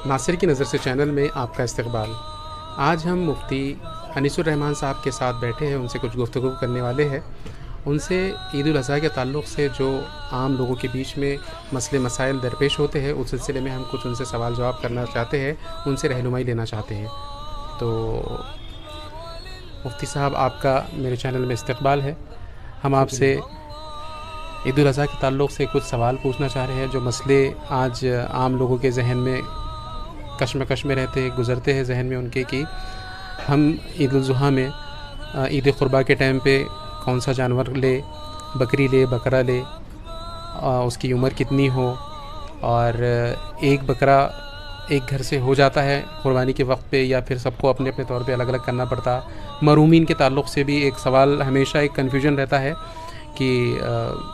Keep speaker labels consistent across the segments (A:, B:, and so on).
A: ناصر کی نظر سے چینل میں آپ کا استقبال۔ آج ہم مفتی انیس الرحمن صاحب کے ساتھ بیٹھے ہیں، ان سے کچھ گفتگو کرنے والے ہیں۔ ان سے عید الاضحیٰ کے تعلق سے جو عام لوگوں کے بیچ میں مسئلے مسائل درپیش ہوتے ہیں، اس سلسلے میں ہم کچھ ان سے سوال جواب کرنا چاہتے ہیں، ان سے رہنمائی لینا چاہتے ہیں۔ تو مفتی صاحب، آپ کا میرے چینل میں استقبال ہے۔ ہم آپ سے عید الاضحیٰ کے تعلق سے کچھ سوال پوچھنا چاہ رہے ہیں، جو مسئلے آج عام لوگوں کے ذہن میں کشمکش میں رہتے ہیں، گزرتے ہیں ذہن میں ان کے کہ ہم عید الاضحیٰ میں عید قربا کے ٹائم پہ کون سا جانور لے، بکری لے، بکرا لے، اس کی عمر کتنی ہو، اور ایک بکرا ایک گھر سے ہو جاتا ہے قربانی کے وقت پہ، یا پھر سب کو اپنے اپنے طور پہ الگ الگ کرنا پڑتا۔ مرحومین کے تعلق سے بھی ایک سوال، ہمیشہ ایک کنفیوژن رہتا ہے کہ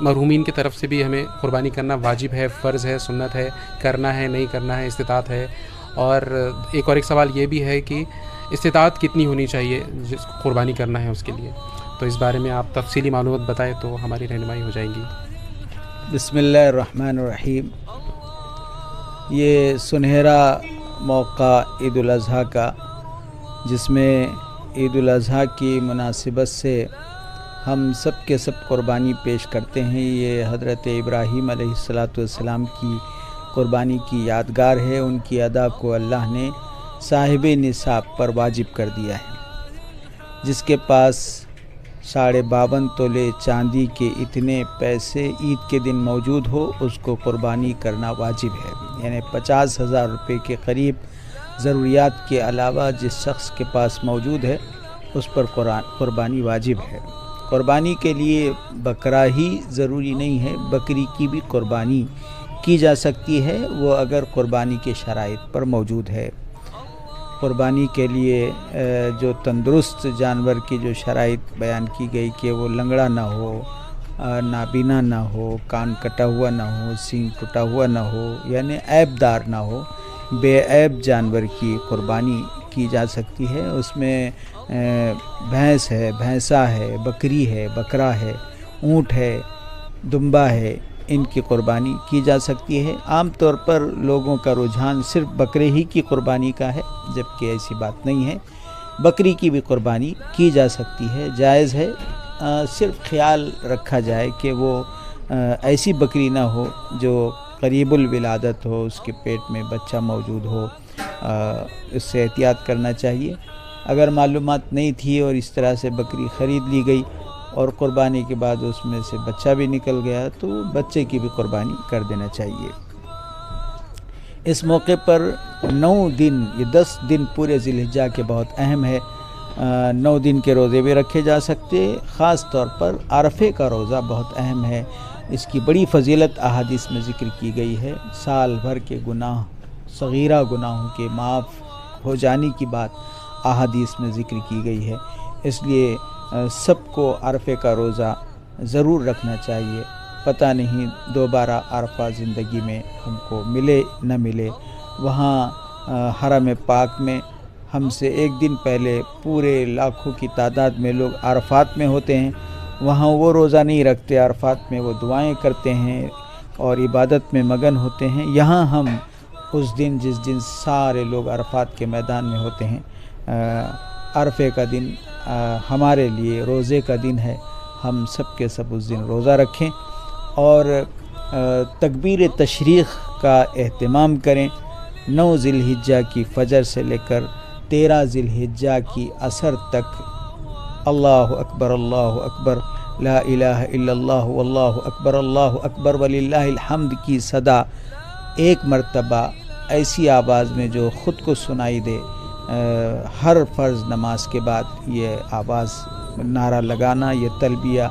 A: مرحومین کی طرف سے بھی ہمیں قربانی کرنا واجب ہے، فرض ہے، سنت ہے، کرنا ہے نہیں کرنا ہے، استطاعت ہے، اور ایک سوال یہ بھی ہے کہ استطاعت کتنی ہونی چاہیے جس کو قربانی کرنا ہے اس کے لیے۔ تو اس بارے میں آپ تفصیلی معلومات بتائیں تو ہماری رہنمائی ہو جائیں گی۔
B: بسم اللہ الرحمن الرحیم۔ یہ سنہرا موقع عید الاضحیٰ کا، جس میں عید الاضحیٰ کی مناسبت سے ہم سب کے سب قربانی پیش کرتے ہیں، یہ حضرت ابراہیم علیہ السلام کی قربانی کی یادگار ہے۔ ان کی ادا کو اللہ نے صاحب نصاب پر واجب کر دیا ہے۔ جس کے پاس 52.5 تولے چاندی کے اتنے پیسے عید کے دن موجود ہو، اس کو قربانی کرنا واجب ہے۔ یعنی 50,000 روپے کے قریب ضروریات کے علاوہ جس شخص کے پاس موجود ہے، اس پر قربانی واجب ہے۔ قربانی کے لیے بکرا ہی ضروری نہیں ہے، بکری کی بھی قربانی کی جا سکتی ہے، وہ اگر قربانی کے شرائط پر موجود ہے۔ قربانی کے لیے جو تندرست جانور کی جو شرائط بیان کی گئی کہ وہ لنگڑا نہ ہو، نابینا نہ ہو، کان کٹا ہوا نہ ہو، سینگ ٹوٹا ہوا نہ ہو، یعنی عیب دار نہ ہو، بے عیب جانور کی قربانی کی جا سکتی ہے۔ اس میں بھینس ہے، بھینسا ہے، بکری ہے، بکرا ہے، اونٹ ہے، دمبا ہے، ان کی قربانی کی جا سکتی ہے۔ عام طور پر لوگوں کا رجحان صرف بکرے ہی کی قربانی کا ہے، جبکہ ایسی بات نہیں ہے، بکری کی بھی قربانی کی جا سکتی ہے، جائز ہے۔ صرف خیال رکھا جائے کہ وہ ایسی بکری نہ ہو جو قریب الولادت ہو، اس کے پیٹ میں بچہ موجود ہو، اس سے احتیاط کرنا چاہیے۔ اگر معلومات نہیں تھی اور اس طرح سے بکری خرید لی گئی اور قربانی کے بعد اس میں سے بچہ بھی نکل گیا، تو بچے کی بھی قربانی کر دینا چاہیے۔ اس موقع پر 9 دن، یہ 10 دن پورے ذی الحجہ کے بہت اہم ہے۔ 9 دن کے روزے بھی رکھے جا سکتے، خاص طور پر عرفے کا روزہ بہت اہم ہے۔ اس کی بڑی فضیلت احادیث میں ذکر کی گئی ہے۔ سال بھر کے گناہ، صغیرہ گناہوں کے معاف ہو جانے کی بات احادیث میں ذکر کی گئی ہے۔ اس لیے سب کو عرفے کا روزہ ضرور رکھنا چاہیے۔ پتہ نہیں دوبارہ عرفہ زندگی میں ہم کو ملے نہ ملے۔ وہاں حرم پاک میں ہم سے ایک دن پہلے پورے لاکھوں کی تعداد میں لوگ عرفات میں ہوتے ہیں، وہاں وہ روزہ نہیں رکھتے، عرفات میں وہ دعائیں کرتے ہیں اور عبادت میں مگن ہوتے ہیں۔ یہاں ہم اس دن، جس دن سارے لوگ عرفات کے میدان میں ہوتے ہیں، عرفے کا دن ہمارے لیے روزے کا دن ہے۔ ہم سب کے سب اس دن روزہ رکھیں اور تکبیر تشریق کا اہتمام کریں۔ 9 ذی الحجہ کی فجر سے لے کر 13 ذی الحجہ کی عصر تک اللہ اکبر، اللہ اکبر، لا الہ الا اللہ، واللہ اکبر، اللہ اکبر وللہ الحمد کی صدا ایک مرتبہ ایسی آواز میں جو خود کو سنائی دے، ہر فرض نماز کے بعد یہ آواز، نعرہ لگانا، یہ تلبیہ،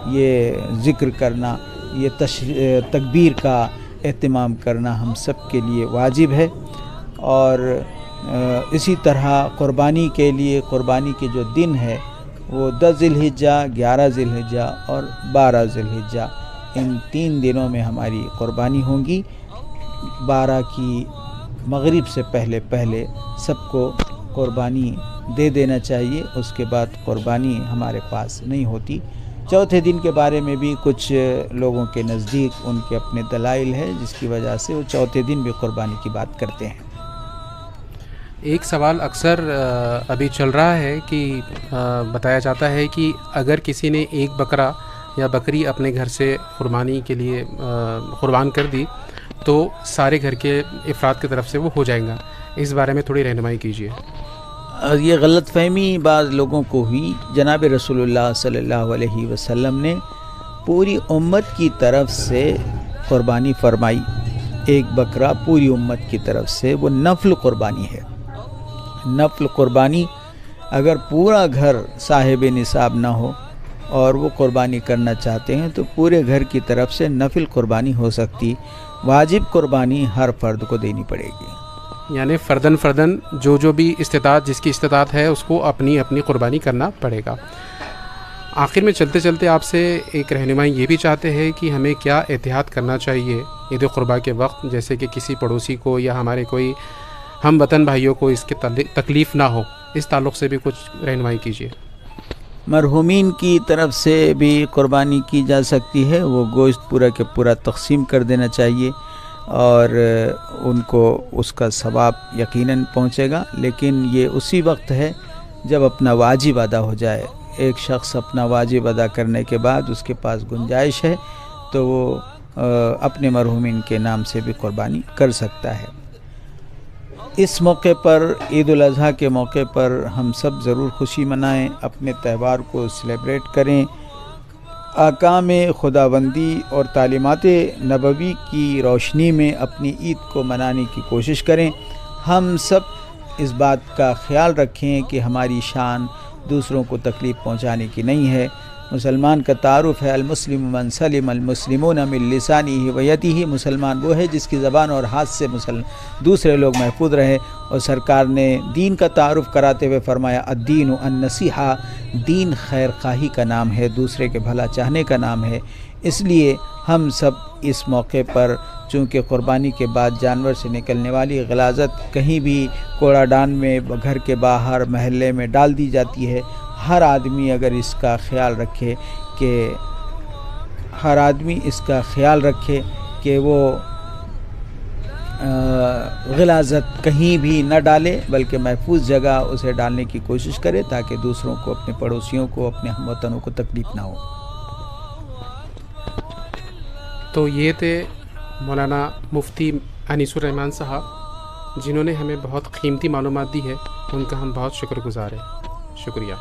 B: یہ ذکر کرنا، یہ تکبیر کا اہتمام کرنا ہم سب کے لیے واجب ہے۔ اور اسی طرح قربانی کے لیے، قربانی کے جو دن ہے وہ 10 ذی الحجہ، 11 ذی الحجہ اور 12 ذی الحجہ، ان 3 دنوں میں ہماری قربانی ہوں گی۔ 12 کی مغرب سے پہلے سب کو قربانی دے دینا چاہیے، اس کے بعد قربانی ہمارے پاس نہیں ہوتی۔ چوتھے دن کے بارے میں بھی کچھ لوگوں کے نزدیک ان کے اپنے دلائل ہے، جس کی وجہ سے وہ چوتھے دن بھی قربانی کی بات کرتے ہیں۔
A: ایک سوال اکثر ابھی چل رہا ہے کہ بتایا جاتا ہے کہ اگر کسی نے ایک بکرا یا بکری اپنے گھر سے قربانی کے لیے قربان کر دی تو سارے گھر کے افراد کی طرف سے وہ ہو جائیں گا. اس بارے میں تھوڑی رہنمائی کیجیے.
B: یہ غلط فہمی بعض لوگوں کو ہوئی. جناب رسول اللہ صلی اللہ علیہ وسلم نے پوری امت کی طرف سے قربانی فرمائی. ایک بکرا پوری امت کی طرف سے وہ نفل قربانی ہے. نفل قربانی اگر پورا گھر صاحب نصاب نہ ہو اور وہ قربانی کرنا چاہتے ہیں تو پورے گھر کی طرف سے نفل قربانی ہو سکتی. واجب قربانی ہر فرد کو دینی پڑے گی.
A: یعنی فردن جو بھی استطاعت جس کی استطاعت ہے اس کو اپنی اپنی قربانی کرنا پڑے گا. آخر میں چلتے چلتے آپ سے ایک رہنمائی یہ بھی چاہتے ہیں کہ ہمیں کیا احتیاط کرنا چاہیے عید قربا کے وقت, جیسے کہ کسی پڑوسی کو یا ہمارے کوئی ہم وطن بھائیوں کو اس کے تکلیف نہ ہو, اس تعلق سے بھی کچھ رہنمائی کیجیے.
B: مرحومین کی طرف سے بھی قربانی کی جا سکتی ہے. وہ گوشت پورا کے پورا تقسیم کر دینا چاہیے اور ان کو اس کا ثواب یقیناً پہنچے گا. لیکن یہ اسی وقت ہے جب اپنا واجب ادا ہو جائے. ایک شخص اپنا واجب ادا کرنے کے بعد اس کے پاس گنجائش ہے تو وہ اپنے مرحومین کے نام سے بھی قربانی کر سکتا ہے. اس موقع پر عید الاضحیٰ کے موقع پر ہم سب ضرور خوشی منائیں, اپنے تہوار کو سیلیبریٹ کریں, احکام خداوندی اور تعلیمات نبوی کی روشنی میں اپنی عید کو منانے کی کوشش کریں. ہم سب اس بات کا خیال رکھیں کہ ہماری شان دوسروں کو تکلیف پہنچانے کی نہیں ہے. مسلمان کا تعارف ہے المسلم من سلم المسلمون من لسانہ و یدہ. مسلمان وہ ہے جس کی زبان اور ہاتھ سے دوسرے لوگ محفوظ رہے. اور سرکار نے دین کا تعارف کراتے ہوئے فرمایا الدین النصیحہ, دین خیر خواہی کا نام ہے, دوسرے کے بھلا چاہنے کا نام ہے. اس لیے ہم سب اس موقع پر چونکہ قربانی کے بعد جانور سے نکلنے والی غلاظت کہیں بھی کوڑا دان میں, گھر کے باہر, محلے میں ڈال دی جاتی ہے. ہر آدمی اگر اس کا خیال رکھے کہ وہ غلاظت کہیں بھی نہ ڈالے بلکہ محفوظ جگہ اسے ڈالنے کی کوشش کرے تاکہ دوسروں کو, اپنے پڑوسیوں کو, اپنے ہم وطنوں کو تکلیف نہ ہو.
A: تو یہ تھے مولانا مفتی انیس الرحمان صاحب جنہوں نے ہمیں بہت قیمتی معلومات دی ہے. ان کا ہم بہت شکر گزار ہیں. شکریہ.